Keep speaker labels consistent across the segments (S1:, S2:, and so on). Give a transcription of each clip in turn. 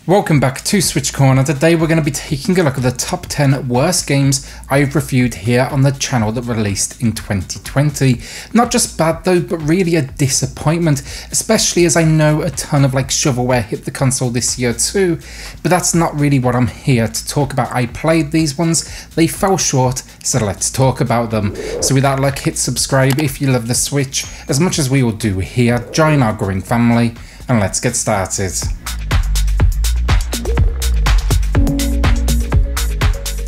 S1: Welcome back to SwitchCorner. Today we're going to be taking a look at the top 10 worst games I've reviewed here on the channel that released in 2020. Not just bad though, but really a disappointment, especially as I know a ton of shovelware hit the console this year too, but that's not really what I'm here to talk about. I played these ones, they fell short, so let's talk about them. So with that luck, hit subscribe if you love the Switch, as much as we all do here, join our growing family, and let's get started.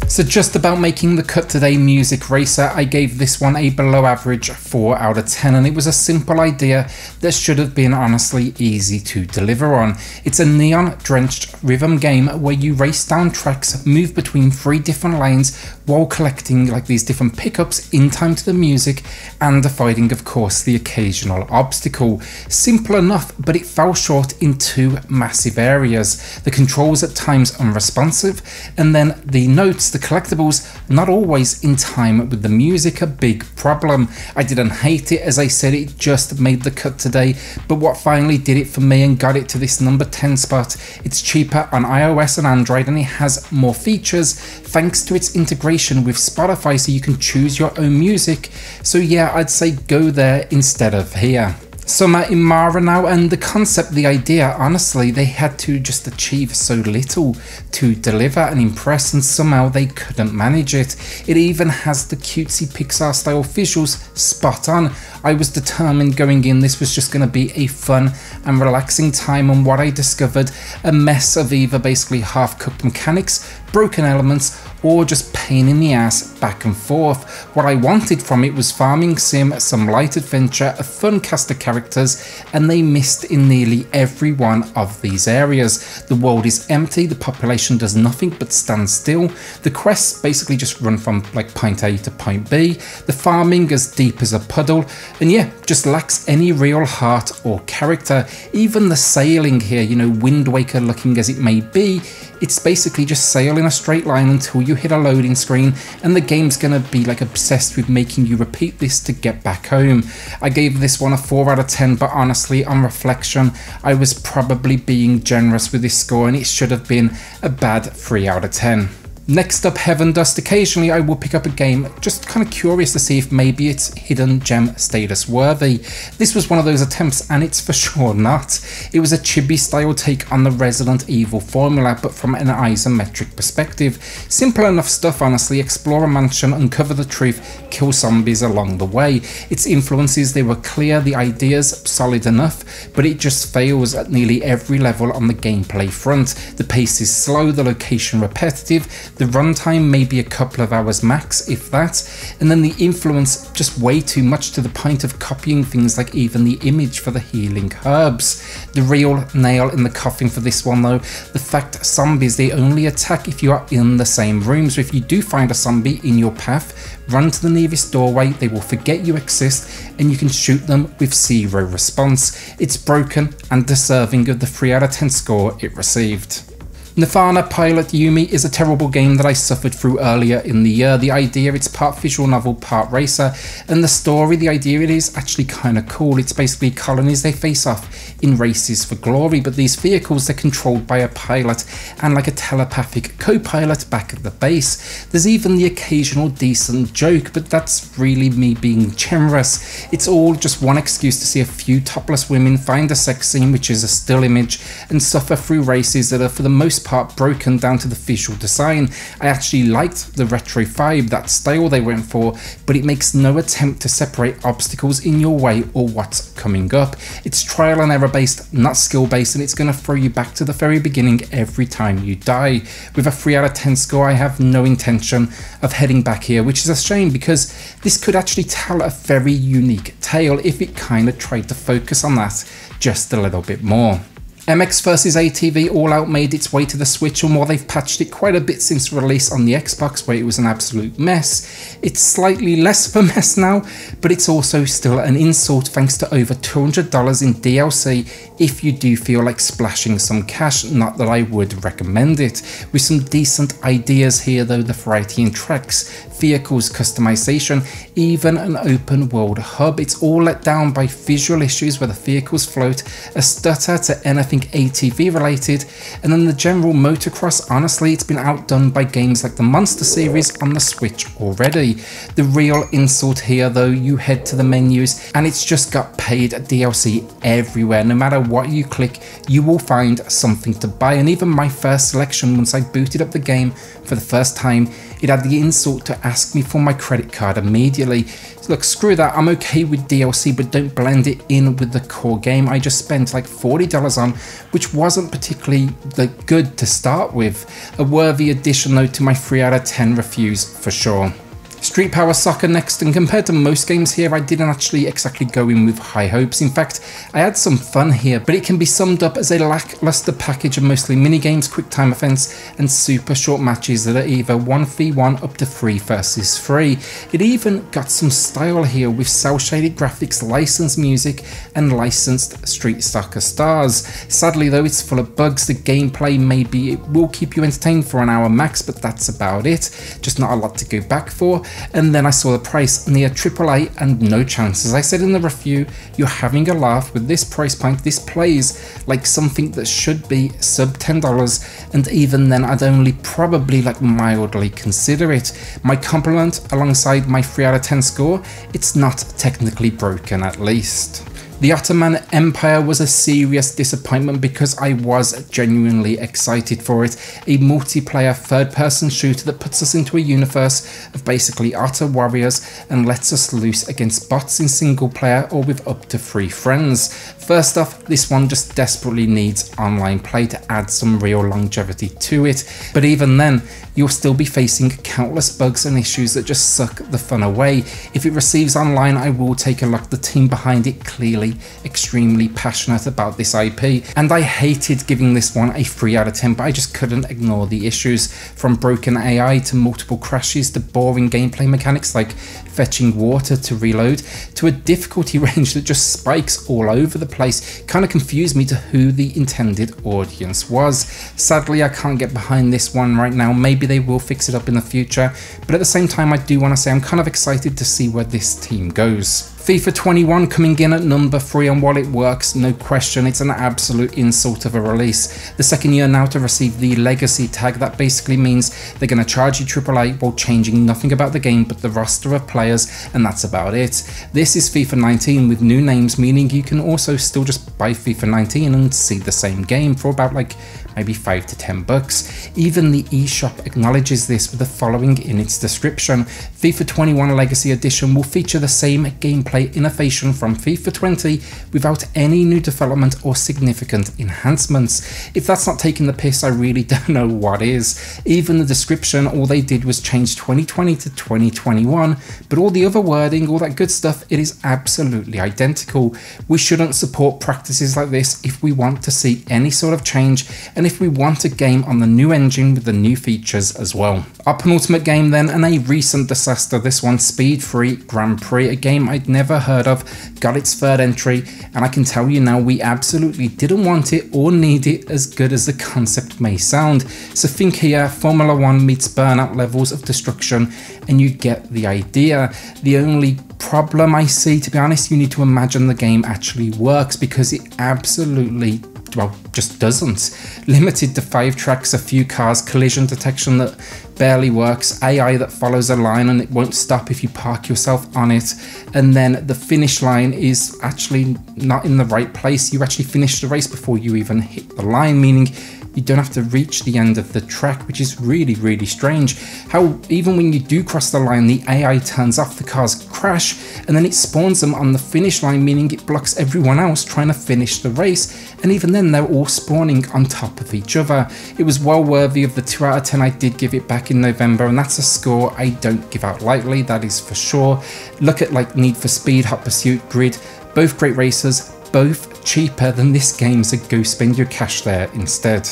S1: So just about making the cut today, Music Racer, I gave this one a below average 4 out of 10, and it was a simple idea that should have been honestly easy to deliver on. It's a neon drenched rhythm game where you race down tracks, move between 3 different lanes while collecting these different pickups in time to the music and avoiding of course the occasional obstacle. Simple enough, but it fell short in 2 massive areas. The controls at times unresponsive, and then the notes, the collectibles, not always in time with the music, a big problem. I didn't hate it, as I said, it just made the cut today, but what finally did it for me and got it to this number 10 spot, it's cheaper on iOS and Android, and it has more features thanks to its integration with Spotify, so you can choose your own music. So yeah, I'd say go there instead of here. Summer in Mara now, and the concept, the idea, honestly, they had to just achieve so little to deliver and impress, and somehow they couldn't manage it. It even has the cutesy Pixar style visuals spot on. I was determined going in this was just going to be a fun and relaxing time, and what I discovered, a mess of either basically half-cooked mechanics, broken elements, or just pain in the ass back and forth. What I wanted from it was farming sim, some light adventure, a fun cast of characters, and they missed in nearly every one of these areas. The world is empty, the population does nothing but stand still, the quests basically just run from point A to point B, the farming as deep as a puddle, and yeah, just lacks any real heart or character. Even the sailing here, Wind Waker looking as it may be, it's basically just sail in a straight line until you hit a loading screen, and the game's gonna be obsessed with making you repeat this to get back home. I gave this one a 4 out of 10, but honestly, on reflection, I was probably being generous with this score, and it should have been a bad 3 out of 10. Next up, Heaven Dust. Occasionally I will pick up a game just kind of curious to see if maybe it's hidden gem status worthy. This was one of those attempts, and it's for sure not. It was a chibi style take on the Resident Evil formula, but from an isometric perspective. Simple enough stuff, honestly. Explore a mansion, uncover the truth, kill zombies along the way. Its influences, they were clear, the ideas solid enough, but it just fails at nearly every level on the gameplay front. The pace is slow, the location repetitive, the runtime may be a couple of hours max, if that, and then the influence just way too much to the point of copying things like even the image for the healing herbs. The real nail in the coffin for this one though, the fact zombies, they only attack if you are in the same room, so if you do find a zombie in your path, run to the nearest doorway, they will forget you exist, and you can shoot them with 0 response. It's broken and deserving of the 3 out of 10 score it received. NIRVANA Pilot YUME is a terrible game that I suffered through earlier in the year. The idea, it's part visual novel, part racer, and the story, the idea, it is actually kind of cool. It's basically colonies, they face off in races for glory, but these vehicles, they're controlled by a pilot and a telepathic co-pilot back at the base. There's even the occasional decent joke, but that's really me being generous. It's all just one excuse to see a few topless women find a sex scene, which is a still image, and suffer through races that are for the most part broken down to the visual design. I actually liked the retro vibe, that style they went for, but it makes no attempt to separate obstacles in your way or what's coming up. It's trial and error based, not skill based, and it's going to throw you back to the very beginning every time you die. With a 3 out of 10 score, I have no intention of heading back here, which is a shame because this could actually tell a very unique tale if it kind of tried to focus on that just a little bit more. MXYSATY All Out made its way to the Switch, and while they've patched it quite a bit since release on the Xbox where it was an absolute mess, it's slightly less of a mess now, but it's also still an insult thanks to over $200 in DLC if you do feel like splashing some cash. Not that I would recommend it. With some decent ideas here though, the variety in tracks, vehicles, customization, even an open world hub. It's all let down by visual issues where the vehicles float, a stutter to anything anything ATV related. And then the general motocross, honestly, it's been outdone by games like the Monster series on the Switch already. The real insult here though, you head to the menus and it's just got paid DLC everywhere. No matter what you click, you will find something to buy. And even my first selection, once I booted up the game for the first time, it had the insult to ask me for my credit card immediately. So look, screw that, I'm okay with DLC, but don't blend it in with the core game. I just spent like $40 on, which wasn't particularly like good to start with. A worthy addition though to my 3 out of 10 reviews for sure. Street Power Soccer next, and compared to most games here, I didn't actually exactly go in with high hopes. In fact, I had some fun here, but it can be summed up as a lackluster package of mostly minigames, quick time events, and super short matches that are either 1v1 up to 3 versus 3. It even got some style here with cel-shaded graphics, licensed music, and licensed Street Soccer stars. Sadly though, it's full of bugs. The gameplay maybe it will keep you entertained for an hour max, but that's about it. Just not a lot to go back for. And then I saw the price near AAA and no chance. As I said in the review, you're having a laugh with this price point. This plays like something that should be sub $10, and even then I'd only probably like mildly consider it. My compliment alongside my 3 out of 10 score, it's not technically broken at least. The Ottoman Empire was a serious disappointment because I was genuinely excited for it. A multiplayer third-person shooter that puts us into a universe of basically Otter warriors and lets us loose against bots in single player or with up to 3 friends. First off, this one just desperately needs online play to add some real longevity to it, but even then, you'll still be facing countless bugs and issues that just suck the fun away. If it receives online, I will take a look. The team behind it clearly extremely passionate about this IP, and I hated giving this one a 3 out of 10, but I just couldn't ignore the issues. From broken AI to multiple crashes to boring gameplay mechanics like fetching water to reload, to a difficulty range that just spikes all over the place, kind of confused me to who the intended audience was. Sadly, I can't get behind this one right now. Maybe they will fix it up in the future, but at the same time I do want to say I'm kind of excited to see where this team goes. FIFA 21 coming in at number 3, and while it works, no question, it's an absolute insult of a release. The second year now to receive the legacy tag. That basically means they're going to charge you AAA while changing nothing about the game but the roster of players, and that's about it. This is FIFA 19 with new names, meaning you can also still just buy FIFA 19 and see the same game for about like maybe $5 to $10. Even the eShop acknowledges this with the following in its description. FIFA 21 Legacy Edition will feature the same gameplay innovation from FIFA 20 without any new development or significant enhancements. If that's not taking the piss, I really don't know what is. Even the description, all they did was change 2020 to 2021, but all the other wording, all that good stuff, it is absolutely identical. We shouldn't support practices like this if we want to see any sort of change, and if we want a game on the new engine with the new features as well. Our penultimate game then, and a recent disaster, this one, Speed Free Grand Prix, a game I'd never heard of, got its 3rd entry, and I can tell you now we absolutely didn't want it or need it, as good as the concept may sound. So think here, Formula 1 meets Burnout levels of destruction, and you get the idea. The only problem I see, to be honest, you need to imagine the game actually works, because it absolutely, well, just doesn't. Limited to 5 tracks, a few cars, collision detection that barely works, AI that follows a line and it won't stop if you park yourself on it, and then the finish line is actually not in the right place. You actually finish the race before you even hit the line, meaning you don't have to reach the end of the track, which is really, really strange. How even when you do cross the line, the AI turns off, the cars crash, and then it spawns them on the finish line, meaning it blocks everyone else trying to finish the race, and even then they're all spawning on top of each other. It was well worthy of the 2 out of 10 I did give it back in November, and that's a score I don't give out lightly, that is for sure. Look at like Need for Speed, Hot Pursuit, Grid, both great racers, both cheaper than this game, so go spend your cash there instead.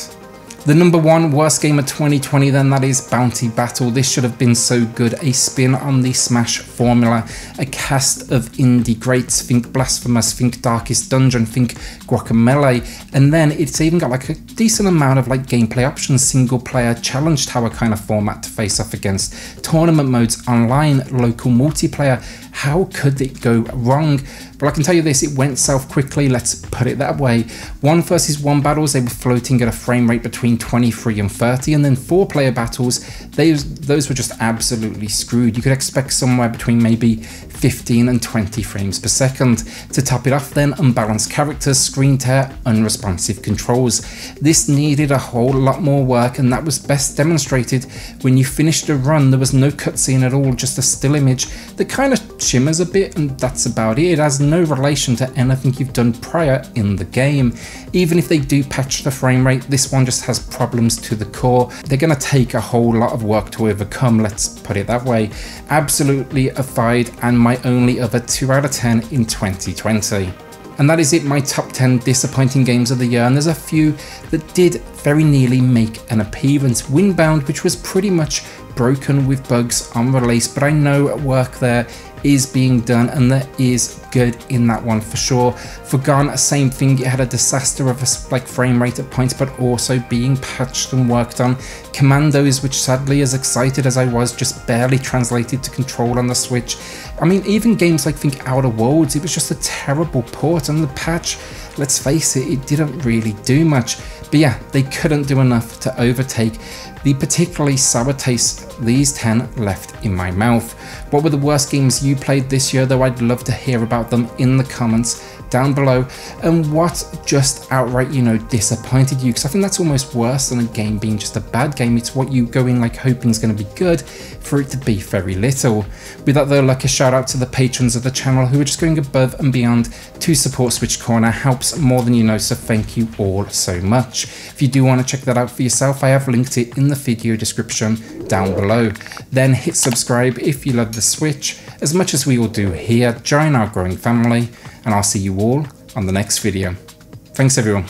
S1: The number 1 worst game of 2020 then, that is Bounty Battle. This should have been so good, a spin on the Smash formula, a cast of indie greats, think Blasphemous, think Darkest Dungeon, think Guacamelee, and then it's even got like a decent amount of like gameplay options, single player, challenge tower kind of format to face off against, tournament modes, online, local multiplayer. How could it go wrong? Well, I can tell you this, it went south quickly, let's put it that way. 1 versus 1 battles, they were floating at a frame rate between 23 and 30, and then 4-player battles, those were just absolutely screwed. You could expect somewhere between maybe 15 and 20 frames per second. To top it off then, unbalanced characters, screen tear, unresponsive controls. This needed a whole lot more work, and that was best demonstrated when you finished the run. There was no cutscene at all, just a still image that kind of shimmers a bit, and that's about it. It has no relation to anything you've done prior in the game. Even if they do patch the frame rate, this one just has problems to the core. They're going to take a whole lot of work to overcome, let's put it that way. Absolutely a fight, and my only other 2 out of 10 in 2020. And that is it, my top 10 disappointing games of the year, and there's a few that did very nearly make an appearance. Windbound, which was pretty much broken with bugs on release, but I know work there is being done, and there is good in that one for sure. Forgone, same thing, it had a disaster of a frame rate at points, but also being patched and worked on. Commandos, which sadly, as excited as I was, just barely translated to control on the Switch. I mean, even games like Outer Worlds, it was just a terrible port, and the patch, let's face it, it didn't really do much. But yeah, they couldn't do enough to overtake the particularly sour taste these 10 left in my mouth. What were the worst games you played this year, though? I'd love to hear about them in the comments down below, and what just outright, disappointed you, because I think that's almost worse than a game being just a bad game. It's what you go in hoping is going to be good for it to be very little. With that though, a shout out to the patrons of the channel who are just going above and beyond to support SwitchCorner. Helps more than you know, so thank you all so much. If you do want to check that out for yourself, I have linked it in the video description down below. Then hit subscribe if you love the Switch as much as we all do here. Join our growing family, and I'll see you all on the next video. Thanks everyone.